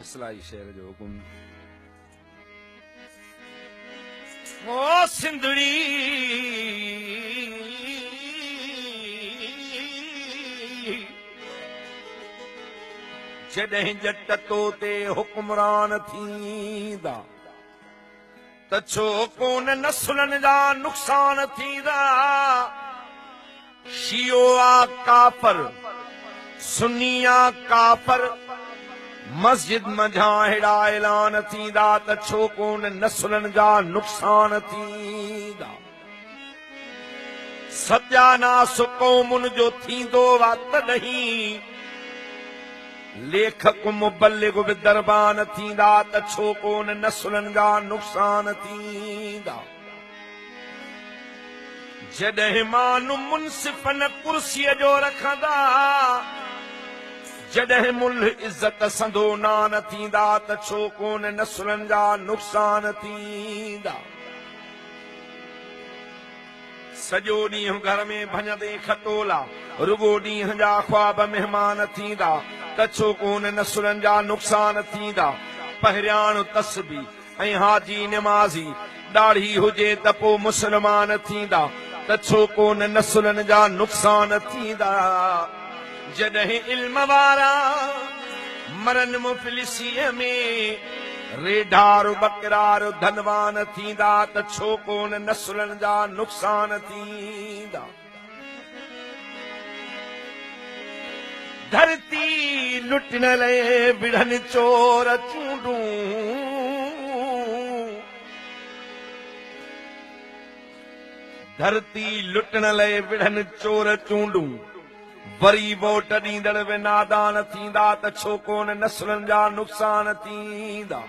इस्लाही शेर जो हुकुम ओ सिंधड़ी जॾहिं जट तो ते हुक्मरान थींदा त छो कोन नसुलनि जा नुक़सान थींदा। शियो आ काफ़र सुन्नी आ काफ़र मस्जिद मंझां हेड़ा ऐलान थींदा त छो कोन नसुलनि जा नुक़सान थींदा। सत्यानास क़ौमुनि जो थींदो वा तॾहिं लेखक मुबल्लिग बि दरबान थींदा त छो कोन नसुलनि जा नुक़सान थींदा। जॾहिं माण्हू मुनसिफ़न कुर्सीअ जो रखंदा जॾहिं मुल्ह इज़त संदो नान थींदा त छो कोन नसुलनि जा नुक़सान थींदा। सॼो ॾींहुं घर में भञदे खटोला रुगो ॾींहं जा ख्वाब महिमान थींदा त छो कोन नसुलनि जा नुक़सान थींदा। पहिरियाण तस्बी ऐं हाजी निमाज़ी ॾाढ़ी हुजे त पोइ मुस्लमान थींदा त छो कोन नसुलनि जा नुक़सान थींदा। जॾहिं इल्म वारा मरन मुफ़लिसीअ में रेढार बकरार धनवान थींदा त छो कोन नसुलनि जा नुक़सान थींदा। धरती लुटण लाइ विढ़नि चोर चूंडूं धरती लुटण लाइ विढ़नि चोर चूंडूं वरी वोट ॾींदड़ बि नादान थींदा त छो कोन नसुलनि जा नुक़सान थींदा।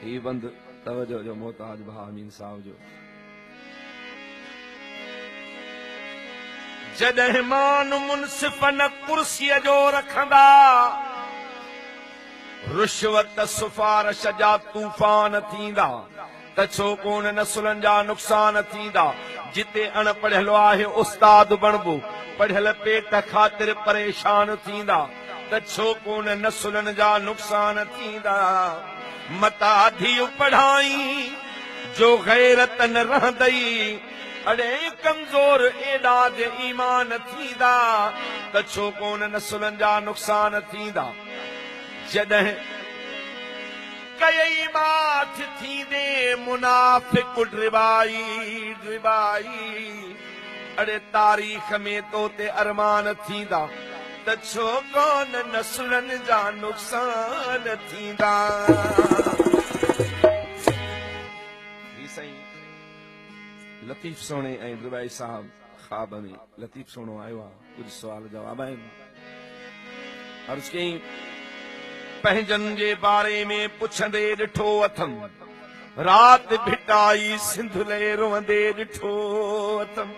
ही बंद तवजो जो मोहताज भाउ अमीन साहब जो जॾहिं माण्हू मुनसिफ़न कुर्सीअ जो रखंदा रुश्वत सिफारिश जा तूफ़ान थींदा त छो कोन नसुलनि जा नुक़सान थींदा। जिते अणपढ़ियलु आहे उस्ताद बणबो पढ़ियल पेट ख़ातिर परेशान थींदा त छो कोन नसुलनि जा नुक़सान थींदा। मता धीउ पढ़ाई जो गैरत न रहंदई अड़े कमज़ोर एॾा जे ईमान थींदा त छो कोन नसुलनि जा नुक़सान थींदा। जॾहिं कई माथ थींदे मुनाफ़िक़ ड्रिबाई अड़े तारीख़ में तो ते अरमान थींदा त छो कोन नसुलनि जा नुक़सान थींदा। लतीफ़ सोणे ऐं ड्रिबाई साहब ख्वाब में लतीफ़ सोणो आयो आहे कुझु सुवाल जवाब आहिनि। अर्ज़ कई पंहिंजनि जे बारे में पुछंदे ॾिठो अथमि राति भिटाई सिंध ले रोंदे ॾिठो अथमि।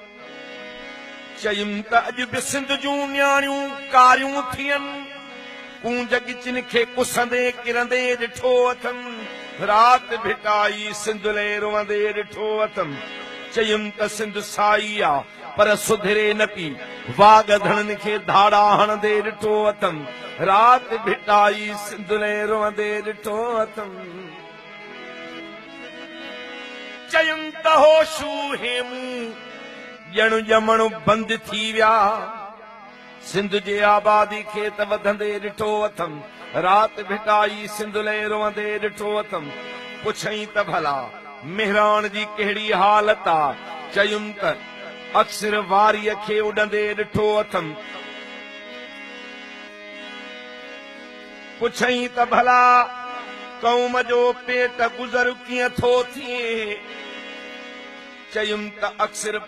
चयुमि त अॼु बि सिंध जूं न्याणियूं कारियूं थियनि कूंज गिचिन खे कुसंदे किरंदे ॾिठो अथमि। राति भिटाई सिंध ले रोंदे ॾिठो अथमि। चयुमि त सिंध साई आ पर सुधरे न की वाग धणनि खे धाड़ा हणंदे ॾिठो अथमि। राति भिटाई सिंध ले रोंदे ॾिठो अथमि। चयुमि त होशू हेमूं ॼण ॼमण बंदि थी विया सिंध जे आबादी खे त वधंदे ॾिठो अथमि। राति भिटाई सिंध ले रोंदे ॾिठो अथमि। पुछई त भला मेहरान जी कहिड़ी हालत आ। चयुमि त अक्सर वारीअ खे उॾंदे ॾिठो अथमि। पुछई त भला क़ौम जो पेट गुज़र कीअं थो थिए। चयुमि त अक्सर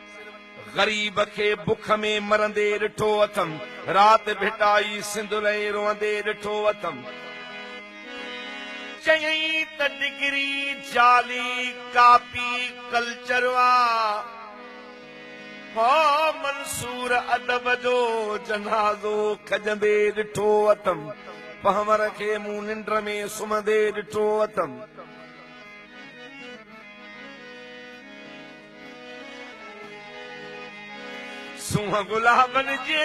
ग़रीब खे बुख में मरंदे ॾिठो अथमि। राति भिटाई सिंध ले रोंदे ॾिठो अथमि। चयई त डिग्री जाली कापी कल्चर मंसूर अदब जो जनाज़ो खजंदे ॾिठो अथमि। पहवर खे मूं निंड में सुम्हंदे ॾिठो अथमि। सूंह गुलाबनि जे